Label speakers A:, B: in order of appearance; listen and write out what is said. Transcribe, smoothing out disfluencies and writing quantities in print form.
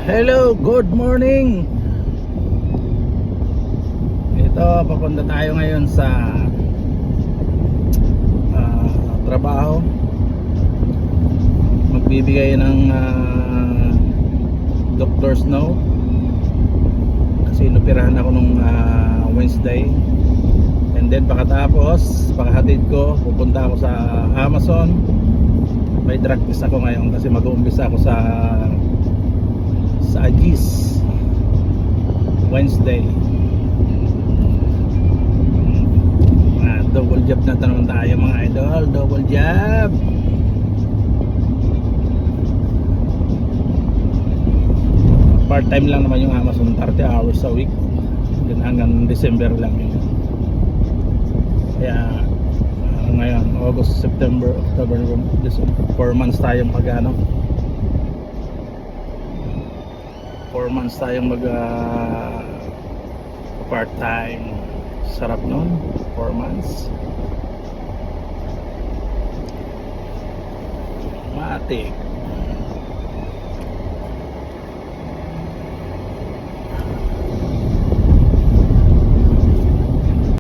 A: Hello, good morning. Ito, papunta tayo ngayon sa trabaho. Magbibigay ng doctor's note kasi inoperahan ako nung Wednesday. And then pagkatapos, pagkahatid ko, pupunta ako sa Amazon. May drug test ako ngayon kasi mag-uumpisa ako sa Agis Wednesday. Double job na naman tayo mga idol. Double job. Part time lang naman yung Amazon, 30 hours a week. Then hanggang December lang yun. Kaya ngayon August, September, October, December, 4 months tayong mag 4 months tayong mag part time. Sarap nun, 4 months. Matik.